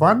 1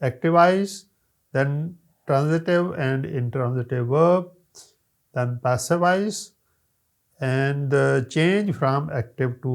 active voice, then transitive and intransitive verb, then passive voice, and change from active to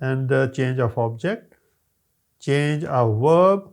and change of object, change of verb,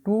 2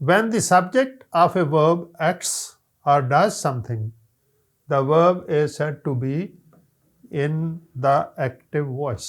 When the subject of a verb acts or does something, the verb is said to be in the active voice।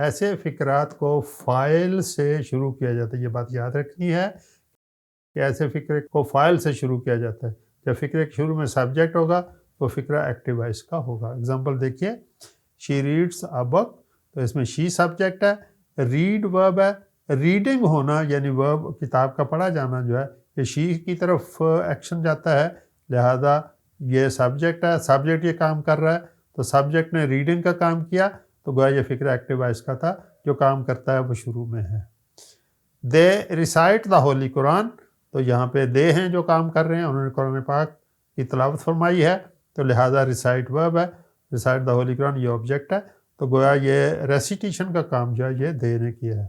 ایسے فقرات کو file سے شروع کیا جاتا ہے. یہ بات یاد رکھنی ہے کہ ایسے فقرے کو فائل سے شروع کیا جاتا ہے. جب فقرے کے شروع میں سبجیکٹ ہوگا تو فقرہ ایکٹیو وائس کا ہوگا. اگزامپل دیکھیے, شی ریڈس اے بک, تو اس میں شی سبجیکٹ ہے, ریڈ ورب ہے. ریڈنگ ہونا یعنی ورب کتاب کا پڑھا جانا جو ہے یہ شی کی طرف ایکشن جاتا ہے, لہذا یہ سبجیکٹ ہے, سبجیکٹ یہ کام کر رہا ہے, تو سبجیکٹ نے ریڈنگ کا کام کیا تو گویا یہ فقرہ ایکٹیو وائس کا تھا, جو کام کرتا ہے وہ شروع میں ہے. دے ریسائٹ دا ہولی قرآن, تو یہاں پہ دے ہیں جو کام کر رہے ہیں, انہوں نے قرآن پاک کی تلاوت فرمائی ہے, تو لہٰذا ریسائٹ ورب ہے, ریسائٹ دا ہولی قرآن یہ آبجیکٹ ہے, تو گویا یہ ریسیٹیشن کا کام جو ہے یہ دے نے کیا ہے.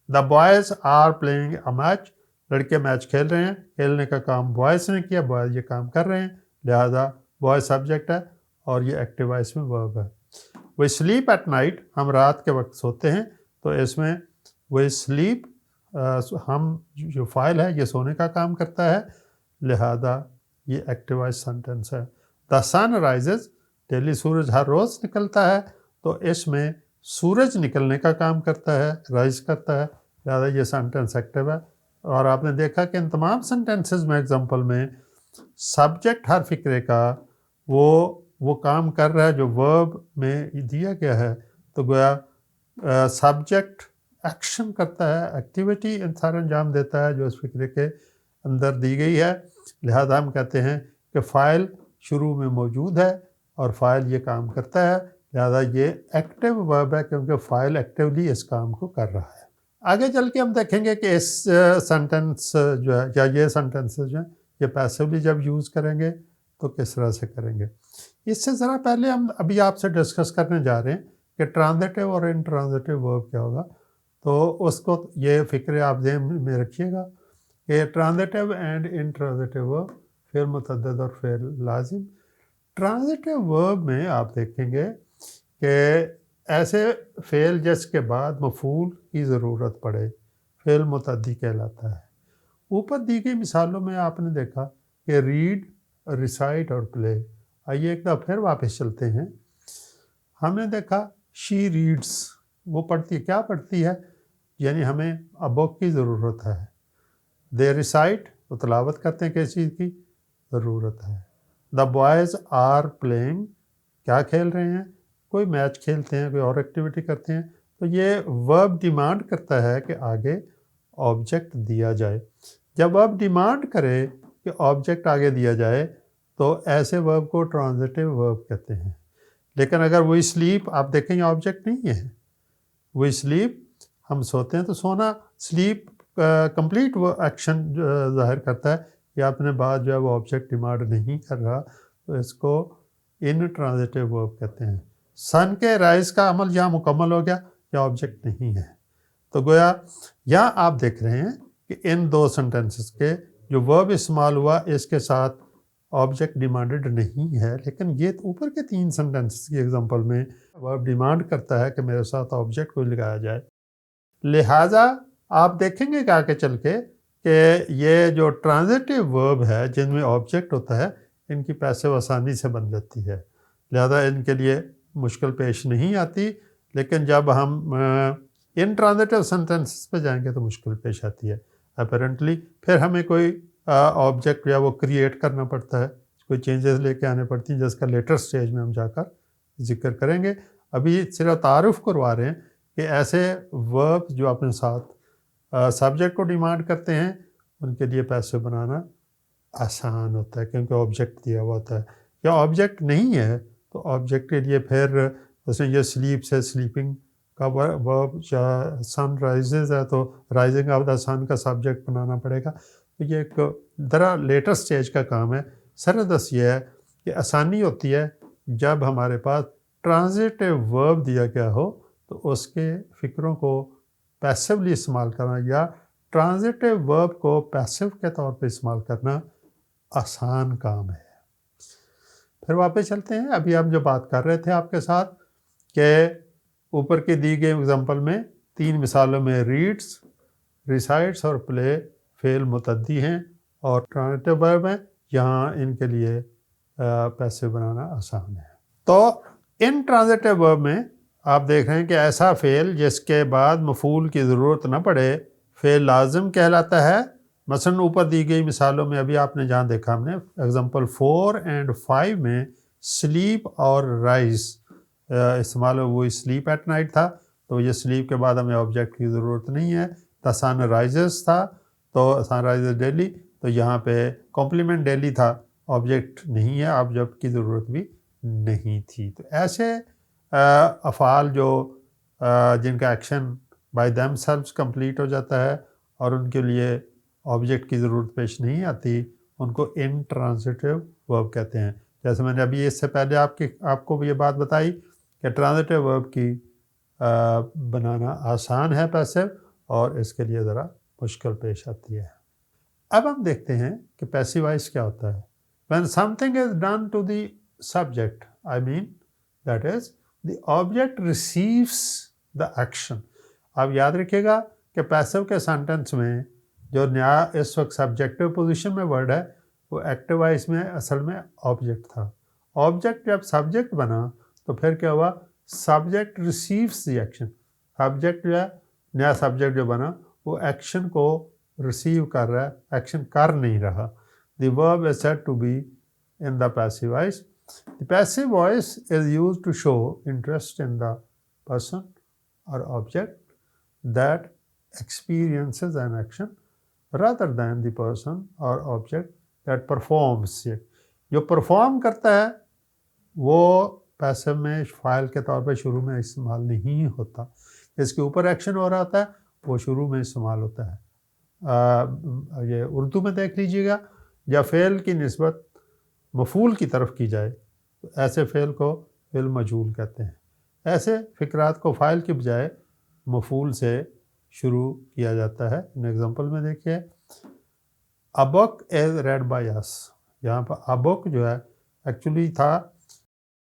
The boys are playing a match, لڑکے میچ کھیل رہے ہیں, کھیلنے کا کام بوائز نے کیا, بوائز یہ کام کر رہے ہیں, لہٰذا بوائز سبجیکٹ ہے اور یہ ایکٹیو وائس میں ورب ہے. وی سلیپ ایٹ نائٹ, ہم رات کے وقت سوتے ہیں, تو اس میں وی سلیپ ہم جو فائل ہے یہ سونے کا کام کرتا ہے, لہذا یہ ایکٹیو وائس سینٹینس ہے. دا سن رائزز, ڈیلی سورج ہر روز نکلتا ہے, تو اس میں سورج نکلنے کا کام کرتا ہے, رائز کرتا ہے, لہذا یہ سینٹینس ایکٹیو ہے. اور آپ نے دیکھا کہ ان تمام سینٹینسز میں ایگزامپل میں سبجیکٹ ہر فقرے کا وہ کام کر رہا ہے جو ورب میں دیا گیا ہے, تو گویا سبجیکٹ ایکشن کرتا ہے, ایکٹیویٹی انسان انجام دیتا ہے جو اس فقرے کے اندر دی گئی ہے, لہذا ہم کہتے ہیں کہ فائل شروع میں موجود ہے اور فائل یہ کام کرتا ہے, لہذا یہ ایکٹیو ورب ہے کیونکہ فائل ایکٹیولی اس کام کو کر رہا ہے. آگے چل کے ہم دیکھیں گے کہ اس سینٹینس جو ہے یا یہ سینٹینسز جو ہیں یہ پیسیولی جب یوز کریں گے تو کس طرح سے کریں گے. اس سے ذرا پہلے ہم ابھی آپ سے ڈسکس کرنے جا رہے ہیں کہ ٹرانزیٹیو اور انٹرانزیٹیو ورب کیا ہوگا, تو اس کو یہ فکرے آپ ذہن میں رکھیے گا کہ ٹرانزیٹیو اینڈ انٹرانزیٹیو ورب, فعل متعدد اور فعل لازم. ٹرانزیٹیو ورب میں آپ دیکھیں گے کہ ایسے فعل جس کے بعد مفعول کی ضرورت پڑے فعل متعدی کہلاتا ہے. اوپر دی گئی مثالوں میں آپ نے دیکھا کہ ریڈ, ریسائٹ اور پلے. آئیے ایک دفعہ پھر واپس چلتے ہیں. ہم نے دیکھا شی ریڈس, وہ پڑھتی ہے, کیا پڑھتی ہے, یعنی ہمیں ا بک کی ضرورت ہے. دے ریسائٹ, وہ تلاوت کرتے ہیں کس چیز کی ضرورت ہے. دا بوائز آر پلینگ, کیا کھیل رہے ہیں, کوئی میچ کھیلتے ہیں, کوئی اور ایکٹیویٹی کرتے ہیں, تو یہ ورب ڈیمانڈ کرتا ہے کہ آگے آبجیکٹ دیا جائے. جب ورب ڈیمانڈ کرے کہ آبجیکٹ آگے دیا جائے تو ایسے ورب کو ٹرانزیٹیو ورب کہتے ہیں. لیکن اگر وہی سلیپ, آپ دیکھیں یہ آبجیکٹ نہیں ہے, وہی سلیپ, ہم سوتے ہیں تو سونا سلیپ کمپلیٹ وہ ایکشن ظاہر کرتا ہے, یہ اپنے بعد جو ہے وہ آبجیکٹ ڈیمانڈ نہیں کر رہا, تو اس کو ان ٹرانزیٹیو ورب کہتے ہیں. سن کے رائز کا عمل یہاں مکمل ہو گیا, یہ آبجیکٹ نہیں ہے. تو گویا یہاں آپ دیکھ رہے ہیں کہ ان دو سینٹینسز کے جو ورب استعمال ہوا اس کے ساتھ آبجیکٹ ڈیمانڈڈ نہیں ہے, لیکن یہ اوپر کے 3 سینٹینسز کی ایگزامپل میں ورب ڈیمانڈ کرتا ہے کہ میرے ساتھ آبجیکٹ کو لگایا جائے. لہٰذا آپ دیکھیں گے کہ آگے چل کے کہ یہ جو ٹرانزیٹیو ورب ہے جن میں آبجیکٹ ہوتا ہے ان کی پیسو آسانی سے بن جاتی ہے, لہذا ان کے لیے مشکل پیش نہیں آتی. لیکن جب ہم ان ٹرانزیٹیو سینٹینسز پہ جائیں گے تو مشکل پیش آتی ہے. اپیرنٹلی پھر ہمیں کوئی آبجیکٹ یا وہ کریٹ کرنا پڑتا ہے, کوئی چینجز لے کے آنے پڑتی ہیں, جس کا لیٹر سٹیج میں ہم جا کر ذکر کریں گے. ابھی صرف تعارف کروا رہے ہیں کہ ایسے ورب جو اپنے ساتھ سبجیکٹ کو ڈیمانڈ کرتے ہیں ان کے لیے پیسے بنانا آسان ہوتا ہے کیونکہ آبجیکٹ دیا ہوا ہوتا ہے. یا آبجیکٹ نہیں ہے تو آبجیکٹ کے لیے پھر اس میں یہ سلیپ سے سلیپنگ کا ورب, یا سن رائزز ہے تو رائزنگ آف دا سن کا سبجیکٹ بنانا پڑے گا. تو یہ ایک ذرا لیٹر سٹیج کا کام ہے. سردست یہ ہے کہ آسانی ہوتی ہے جب ہمارے پاس ٹرانزیٹیو ورب دیا گیا ہو تو اس کے فکروں کو پیسیولی استعمال کرنا یا ٹرانزیٹیو ورب کو پیسیو کے طور پہ استعمال کرنا آسان کام ہے. پھر واپس چلتے ہیں. ابھی ہم جو بات کر رہے تھے آپ کے ساتھ کہ اوپر کے دی گئے ایگزامپل میں 3 مثالوں میں ریڈس, ریسائٹس اور پلے فعل متعدی ہیں اور ٹرانزیٹیو ورب ہیں, یہاں ان کے لیے پیسے بنانا آسان ہے. تو ان ٹرانزیٹیو ورب میں آپ دیکھ رہے ہیں کہ ایسا فعل جس کے بعد مفعول کی ضرورت نہ پڑے فعل لازم کہلاتا ہے. مثلاً اوپر دی گئی مثالوں میں ابھی آپ نے جہاں دیکھا ہم نے ایگزامپل 4 اور 5 میں سلیپ اور رائز استعمال وہی سلیپ ایٹ نائٹ تھا تو یہ سلیپ کے بعد ہمیں آبجیکٹ کی ضرورت نہیں ہے. دا سن رائزز تھا تو سن رائزز ڈیلی تو یہاں پہ کمپلیمنٹ ڈیلی تھا آبجیکٹ نہیں ہے آبجیکٹ کی ضرورت بھی نہیں تھی. تو ایسے افعال جو جن کا action by themselves complete ہو جاتا ہے اور ان کے لیے آبجیکٹ کی ضرورت پیش نہیں آتی ان کو انٹرانزٹیو ورب کہتے ہیں. جیسے میں نے ابھی اس سے پہلے آپ کو یہ بات بتائی کہ ٹرانزٹیو ورب کی بنانا آسان ہے پیسو اور اس کے لیے ذرا مشکل پیش آتی ہے. اب ہم دیکھتے ہیں کہ پیسیوائز کیا ہوتا ہے. when something is done to the subject I mean that is the object receives the action. آپ یاد رکھیے گا کہ پیسو کے سینٹنس میں جو نیا اس وقت سبجیکٹو پوزیشن میں ورڈ ہے وہ ایکٹیو وائس میں اصل میں آبجیکٹ تھا. آبجیکٹ جب سبجیکٹ بنا تو پھر کیا ہوا subject receives the action. Subject جو ہے نیا سبجیکٹ جو بنا وہ ایکشن کو ریسیو کر رہا ہے ایکشن کر نہیں رہا. دی ورب از said to be in the passive voice. The passive voice is used to show interest in the person or object that experiences an action rather than the person or object that performs it. جو perform کرتا ہے وہ passive میں file کے طور پہ شروع میں استعمال نہیں ہوتا. جس کے اوپر ایکشن ہو رہا ہوتا ہے وہ شروع میں استعمال ہوتا ہے. یہ اردو میں دیکھ لیجیے گا یا فعل کی نسبت مفعول کی طرف کی جائے تو ایسے فعل کو فعل مجہول کہتے ہیں. ایسے فقرات کو فاعل کی بجائے مفعول سے شروع کیا جاتا ہے. ان ایگزامپل میں دیکھیے A book is read by us. یہاں پر a book جو ہے ایکچولی تھا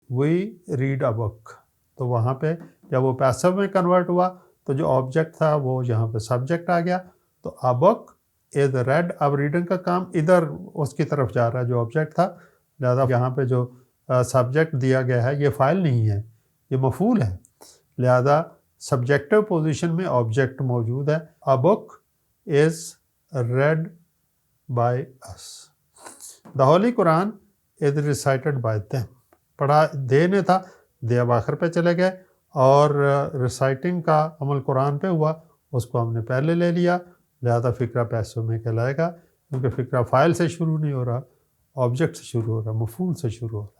we read a book. تو وہاں پہ جب وہ پیسو میں کنورٹ ہوا تو جو آبجیکٹ تھا وہ یہاں پہ سبجیکٹ آ گیا. تو a book is read. اب ریڈنگ کا کام ادھر اس کی طرف جا رہا ہے جو آبجیکٹ تھا. لہٰذا یہاں پہ جو سبجیکٹ دیا گیا ہے یہ فاعل نہیں ہے یہ مفعول ہے. لہذا سبجیکٹو پوزیشن میں آبجیکٹ موجود ہے. A book is read by us. The Holy Quran is recited by them. پڑھا دے نے تھا دے اب آخر پہ چلے گئے اور ریسائٹنگ کا عمل قرآن پہ ہوا اس کو ہم نے پہلے لے لیا. لہذا فقرہ پیسو میں کہلائے گا کیونکہ فقرہ فاعل سے شروع نہیں ہو رہا آبجیکٹ سے شروع ہو رہا مفعول سے شروع ہو رہا.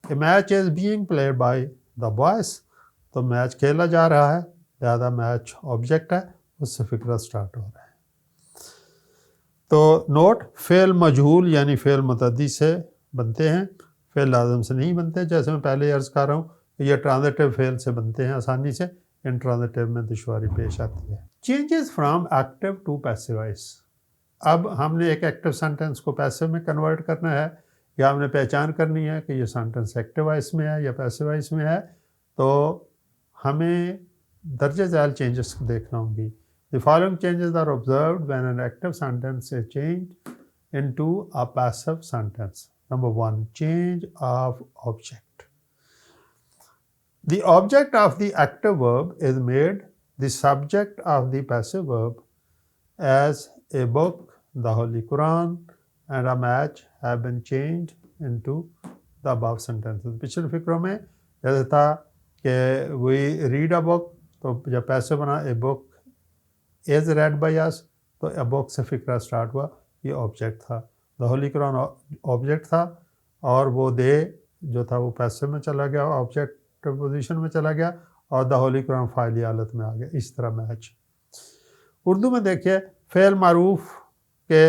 A match is being played by the boys. تو میچ کھیلا جا رہا ہے لہذا میچ آبجیکٹ ہے اس سے فقرہ سٹارٹ ہو رہا ہے. تو نوٹ فعل مجہول یعنی فعل متعدی سے بنتے ہیں فعل لازم سے نہیں بنتے. جیسے میں پہلے عرض کر رہا ہوں کہ یہ ٹرانزٹیو فعل سے بنتے ہیں آسانی سے. ان ٹرانزٹیو میں دشواری پیش آتی ہے. Changes from active to passive voice. اب ہم نے ایک ایکٹیو سینٹنس کو پیسو میں کنورٹ کرنا ہے یا ہم نے پہچان کرنی ہے کہ یہ سینٹنس ایکٹیو وائس میں ہے یا پیسو وائس میں ہے تو ہمیں درجہ ذیل چینجز دیکھنا ہوں گی. The following changes are observed when an active sentence is changed into a passive sentence. Number 1, change of object. The object of the active verb is made the subject of the passive verb as a book, the Holy Quran, and a match have been changed into the above sentences. پچھلے فقروں میں جیسے تھا کہ we read a book تو جب passive بنا a book is read by us تو a book سے فقرہ سٹارٹ ہوا یہ آبجیکٹ تھا. the Holy Quran آبجیکٹ تھا اور وہ دے جو تھا وہ پیسو میں چلا گیا آبجیکٹ پوزیشن میں چلا گیا اور the Holy Quran فاعلی حالت میں آ گیا. اس طرح میچ. اردو میں دیکھیے فعل معروف کے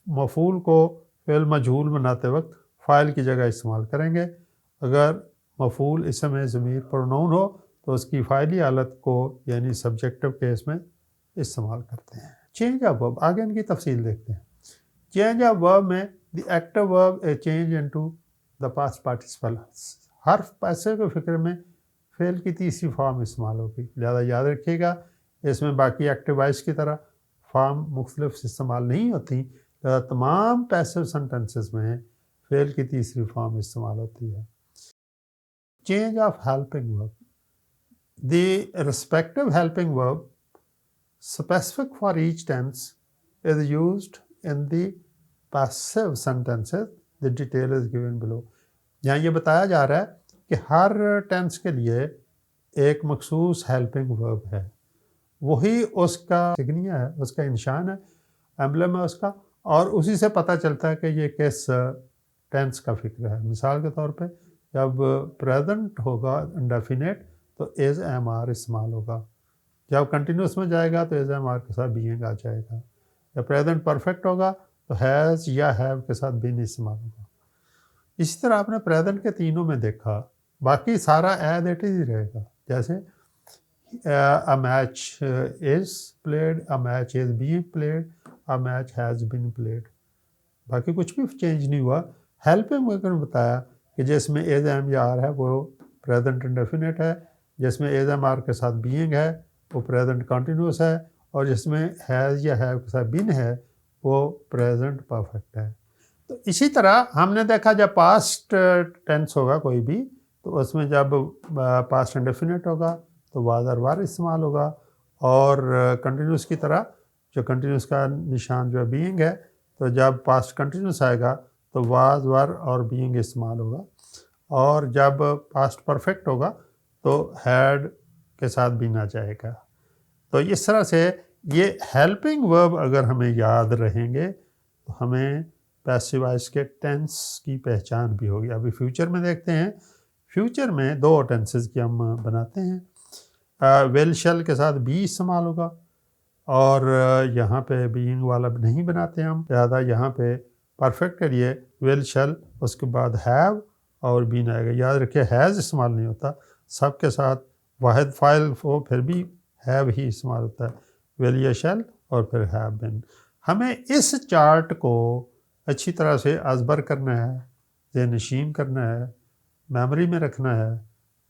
مفعول کو فعل مجہول بناتے وقت فاعل کی جگہ استعمال کریں گے. اگر مفعول اسم ضمیر پروناؤن ہو تو اس کی فاعلی حالت کو یعنی سبجیکٹو کیس میں استعمال کرتے ہیں. چینج آف ورب آگے ان کی تفصیل دیکھتے ہیں. چینج آف ورب میں the active verb a change into the past participle. ہر پیسے کے فکر میں فعل کی تیسری فارم استعمال ہوگی. لہذا یاد رکھیے گا اس میں باقی ایکٹیو وائس کی طرح فارم مختلف استعمال نہیں ہوتی. لہذا تمام پیسو سنٹنسز میں فعل کی تیسری فارم استعمال ہوتی ہے. چینج آف ہیلپنگ ورب. The respective helping verb specific for each tense is used in the passive sentences. The detail is given below. یہاں یہ بتایا جا رہا ہے کہ ہر ٹینس کے لیے ایک مخصوص ہیلپنگ ورب ہے، وہی اس کا سگنیہ ہے، اس کا انشان ہے، ایمبلم ہے اس کا، اور اسی سے پتہ چلتا ہے کہ یہ کس ٹینس کا فکر ہے۔ مثال کے طور پہ جب پریزنٹ ہوگا انڈیفینیٹ تو ایز ایم آر استعمال ہوگا، جب کنٹینیوس میں جائے گا تو ایز ایم آر کے ساتھ بینگ آ جائے گا، جب پریزنٹ پرفیکٹ ہوگا تو ہیز یا ہیو کے ساتھ بین استعمال ہوگا۔ اسی طرح آپ نے پریزنٹ کے تینوں میں دیکھا، باقی سارا ایز اٹ از ہی رہے گا، جیسے a match is played, a match is being played, a match has been played، باقی کچھ بھی چینج نہیں ہوا۔ ہیلپنگ ورب نے بتایا کہ جس میں ایز ایم یا آر ہے وہ پریزنٹ انڈیفینٹ ہے، جس میں ایز ایم آر کے ساتھ بینگ ہے وہ پریزنٹ کنٹینیوس ہے، اور جس میں ہیز یا ہیو کے ساتھ بین ہے وہ پریزنٹ پرفیکٹ ہے۔ تو اسی طرح ہم نے دیکھا جب پاسٹ ٹینس ہوگا کوئی بھی تو اس میں جب پاسٹ انڈیفینٹ ہوگا تو واز اور وار استعمال ہوگا، اور کنٹینیوس کی طرح جو کنٹینیوس کا نشان جو بینگ ہے تو جب پاسٹ کنٹینیوس آئے گا تو واز ور اور بینگ استعمال ہوگا، اور جب پاسٹ پرفیکٹ ہوگا تو ہیڈ کے ساتھ بین آ جائے گا۔ تو اس طرح سے یہ ہیلپنگ ورب اگر ہمیں یاد رہیں گے تو ہمیں پیسو وائس کے ٹینس کی پہچان بھی ہوگی۔ ابھی فیوچر میں دیکھتے ہیں، فیوچر میں دو ٹینسز کی ہم بناتے ہیں، ویل شل کے ساتھ بی استعمال ہوگا، اور یہاں پہ بینگ والا نہیں بناتے ہم، لہٰذا یہاں پہ پرفیکٹ کے لیے ویل شل اس کے بعد ہیو اور بین آئے گا۔ یاد رکھے ہیز استعمال نہیں ہوتا، سب کے ساتھ واحد فائل ہو پھر بھی ہیو ہی استعمال ہوتا ہے، ویل یا شل اور پھر ہیو بین۔ ہمیں اس چارٹ کو اچھی طرح سے ازبر کرنا ہے، ذہن نشین کرنا ہے، میموری میں رکھنا ہے،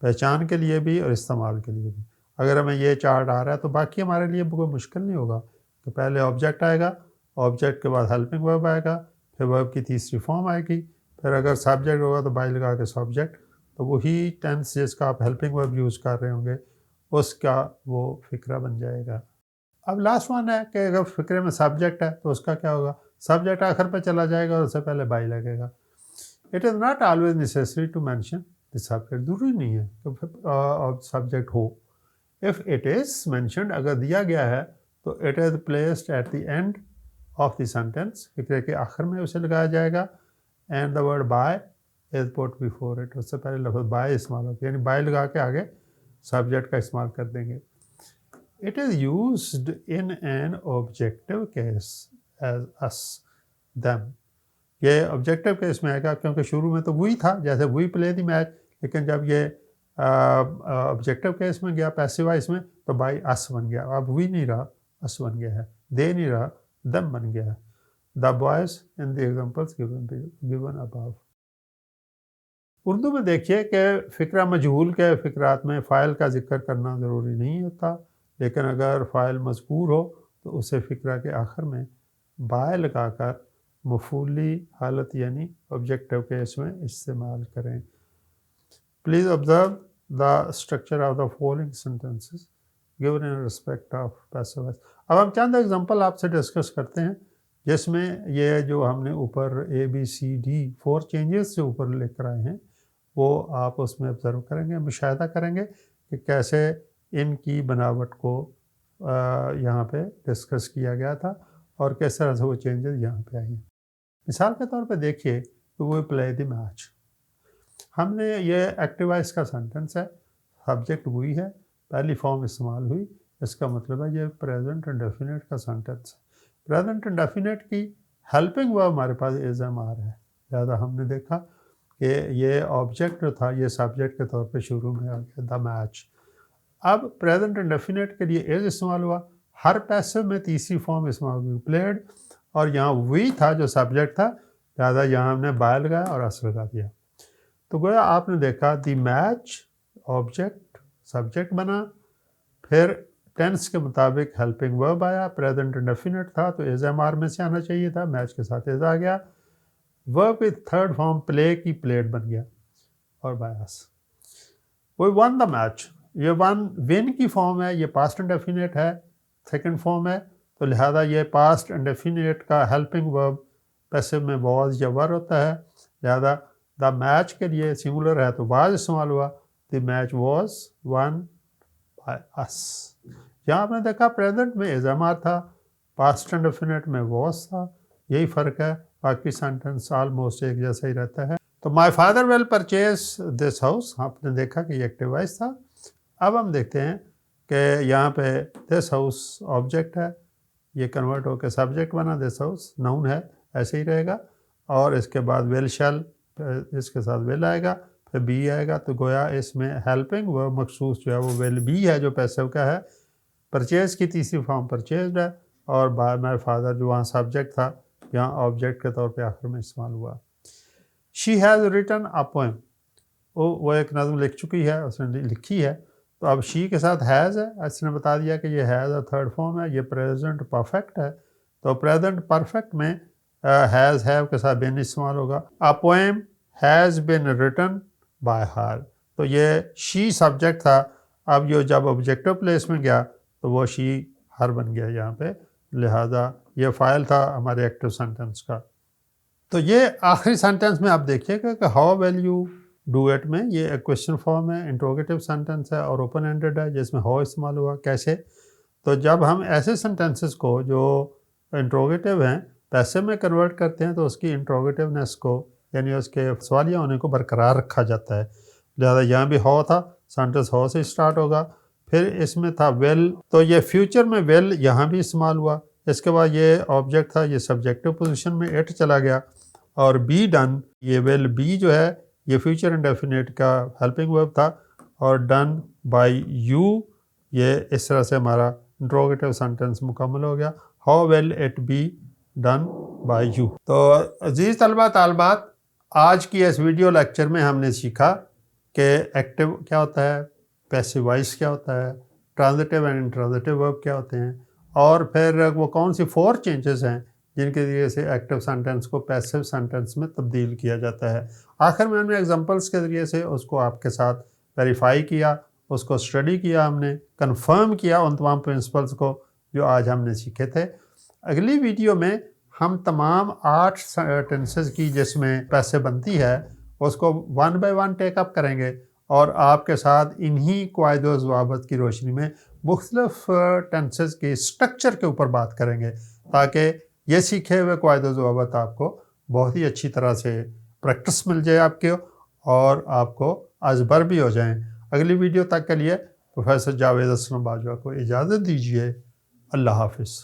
پہچان کے لیے بھی اور استعمال کے لیے بھی۔ اگر ہمیں یہ چارٹ آ رہا ہے تو باقی ہمارے لیے کوئی مشکل نہیں ہوگا کہ پہلے آبجیکٹ آئے گا، آبجیکٹ کے بعد ہیلپنگ ورب آئے گا، پھر ورب کی تیسری فارم آئے گی، پھر اگر سبجیکٹ ہوگا تو بائی لگا کے سبجیکٹ، تو وہی ٹینس جس کا آپ ہیلپنگ ورب یوز کر رہے ہوں گے اس کا وہ فقرہ بن جائے گا۔ اب لاسٹ ون ہے کہ اگر فقرے میں سبجیکٹ ہے تو اس کا کیا ہوگا؟ سبجیکٹ آخر پہ چلا جائے گا اور اس سے پہلے بائی لگے گا۔ It is not always necessary to mention the subject, ضروری نہیں ہے کہ سبجیکٹ ہو۔ اف اٹ از مینشنڈ، اگر دیا گیا ہے تو it is placed at the end of the sentence, فقرے کے آخر میں اسے لگایا جائے گا، and the word by is put before it, اس سے پہلے لفظ بائی استعمال ہوتا ہے، یعنی بائی لگا کے آگے سبجیکٹ کا استعمال کر دیں گے۔ It is used in an objective case as us them, یہ آبجیکٹو کیس میں آئے گا کیونکہ شروع میں تو وہی تھا، جیسے وہی پلے دی میچ، لیکن جب یہ آبجیکٹو کیس میں گیا پیسو وائس میں تو بائی اس بن گیا، اب وی نہیں رہا، اس بن گیا ہے، دے نہیں رہا، دم بن گیا ہے۔ The boys in the examples given above. Urdu میں دیکھیے کہ فقرہ مجہول کے فقرات میں فاعل کا ذکر کرنا ضروری نہیں ہوتا، لیکن اگر فاعل مذکور ہو تو اسے فقرہ کے آخر میں بائے لگا کر مفعولی حالت یعنی آبجیکٹو کیس میں استعمال کریں۔ Please observe the structure of the following sentences given in respect of passive voice. اب ہم چند ایگزامپل آپ سے ڈسکس کرتے ہیں جس میں یہ جو ہم نے اوپر اے بی سی ڈی 4 چینجز سے اوپر لے کر آئے ہیں وہ آپ اس میں آبزرو کریں گے، مشاہدہ کریں گے کہ کیسے ان کی بناوٹ کو یہاں پہ ڈسکس کیا گیا تھا اور کس طرح سے وہ چینجز یہاں پہ آئی ہیں۔ مثال کے طور پہ دیکھیے کہ وہ پلے دی میچ، ہم نے یہ ایکٹیو وائس کا سینٹنس ہے، سبجیکٹ وہی ہے، پہلی فارم استعمال ہوئی، اس کا مطلب ہے یہ پریزنٹ انڈیفینٹ کا سینٹنس ہے۔ پریزنٹ انڈیفینٹ کی ہیلپنگ ورب ہمارے پاس از ایم آر ہے، لہٰذا ہم نے دیکھا کہ یہ آبجیکٹ جو تھا یہ سبجیکٹ کے طور پہ شروع میں آ گیا، دا میچ۔ اب پریزنٹ انڈیفینٹ کے لیے از استعمال ہوا، ہر پیسو میں تیسری فارم استعمال ہوئی پلیڈ، اور یہاں وہی تھا جو سبجیکٹ تھا، لہٰذا یہاں ہم نے بائی لگایا اور اس لگا دیا۔ تو گویا آپ نے دیکھا دی میچ آبجیکٹ سبجیکٹ بنا، پھر ٹینس کے مطابق ہیلپنگ ورب آیا، پریزنٹ انڈیفینٹ تھا تو از ایم آر میں سے آنا چاہیے تھا، میچ کے ساتھ از آ گیا، ورب کی تھرڈ فارم پلے کی پلیڈ بن گیا اور by us. We won the match, یہ ون کی فارم ہے، یہ پاسٹ انڈیفینٹ ہے، سیکنڈ فارم ہے، تو لہذا یہ پاسٹ انڈیفینٹ کا ہیلپنگ ورب پیسو میں واز یا ور ہوتا ہے، لہذا دا میچ کے لیے سنگولر ہے تو واز استعمال ہوا، the match was won by us. یہاں آپ نے دیکھا پریزنٹ میں از ایم آر تھا، پاسٹ انڈیفینٹ میں واز تھا، یہی فرق ہے، باقی سینٹنس آلموسٹ ایک جیسا ہی رہتا ہے۔ تو my father will purchase this house, آپ نے دیکھا کہ یہ ایکٹیو وائس تھا۔ اب ہم دیکھتے ہیں کہ یہاں پہ دس ہاؤس آبجیکٹ ہے، یہ کنورٹ ہو کے سبجیکٹ بنا، دس ہاؤس ناؤن ہے، ایسے ہی رہے گا، اور اس کے بعد ویل شیل، اس کے ساتھ ویل آئے گا، پھر بی آئے گا، تو گویا اس میں ہیلپنگ ورب مخصوص جو ہے وہ ویل بی ہے جو پیسو کا ہے، پرچیز کی تیسری فارم پرچیزڈ ہے، اور بائی مائی فادر جو وہاں سبجیکٹ تھا یہاں آبجیکٹ کے طور پہ آخر میں استعمال ہوا۔ She has written a poem, وہ ایک نظم لکھ چکی ہے، اس نے لکھی ہے، تو اب شی کے ساتھ ہیز ہے، اس نے بتا دیا کہ یہ ہیز ہے تھرڈ فارم ہے، یہ پریزنٹ پرفیکٹ ہے، تو پریزنٹ پرفیکٹ میں ہیز ہیو کے ساتھ بین استعمال ہوگا۔ A poem has been written by her, تو یہ شی سبجیکٹ تھا، اب یہ جب آبجیکٹو پلیس میں گیا تو وہ شی ہر بن گیا یہاں پہ، لہذا یہ فائل تھا ہمارے ایکٹیو سینٹنس کا۔ تو یہ آخری سینٹنس میں آپ دیکھیے گا کہ how well you do it میں یہ ایک کوشچن فارم ہے، انٹروگیٹو سینٹنس ہے اور اوپن اینڈڈ ہے، جس میں ہاؤ استعمال ہوا، کیسے؟ تو جب ہم ایسے سینٹنسز کو جو انٹروگیٹو ہیں پیسے میں کنورٹ کرتے ہیں تو اس کی انٹروگیٹونیس کو یعنی اس کے سوالیہ ہونے کو برقرار رکھا جاتا ہے، لہذا یہاں بھی ہاؤ تھا، سینٹنس ہاؤ سے اسٹارٹ ہوگا، پھر اس میں تھا ویل، تو یہ فیوچر میں ویل یہاں بھی استعمال ہوا، اس کے بعد یہ آبجیکٹ تھا، یہ سبجیکٹو پوزیشن میں ایٹ چلا گیا، اور بی ڈن، یہ ویل بی جو ہے یہ فیوچر انڈیفینٹ کا ہیلپنگ ورب تھا، اور ڈن بائی یو، یہ اس طرح سے ہمارا انٹروگیٹو سینٹنس مکمل ہو گیا، how well it be done by you. تو عزیز طلبہ طالبات، آج کی اس ویڈیو لیکچر میں ہم نے سیکھا کہ ایکٹیو کیا ہوتا ہے، پیسو وائس کیا ہوتا ہے، ٹرانزٹیو اینڈ انٹرانزٹیو ورب کیا ہوتے ہیں، اور پھر وہ کون سی 4 چینجز ہیں جن کے ذریعے سے ایکٹیو سینٹنس کو پیسو سینٹنس میں تبدیل کیا جاتا ہے۔ آخر میں ہم نے ایگزامپلس کے ذریعے سے اس کو آپ کے ساتھ ویریفائی کیا، اس کو اسٹڈی کیا، ہم نے کنفرم کیا ان تمام پرنسپلس کو جو آج ہم نے سیکھے تھے۔ اگلی ویڈیو میں ہم تمام 8 سینٹنسز کی جس میں پیسے بنتی ہے اس کو 1 بائی 1 ٹیک اپ کریں گے، اور آپ کے ساتھ انہی قواعد و ضوابط کی روشنی میں مختلف ٹینسز کے اسٹرکچر کے اوپر بات کریں گے، تاکہ یہ سیکھے ہوئے قواعد و ضوابط آپ کو بہت ہی اچھی طرح سے پریکٹس مل جائے آپ کے، اور آپ کو ازبر بھی ہو جائیں۔ اگلی ویڈیو تک کے لیے پروفیسر جاوید اسلم باجوہ کو اجازت دیجیے، اللہ حافظ۔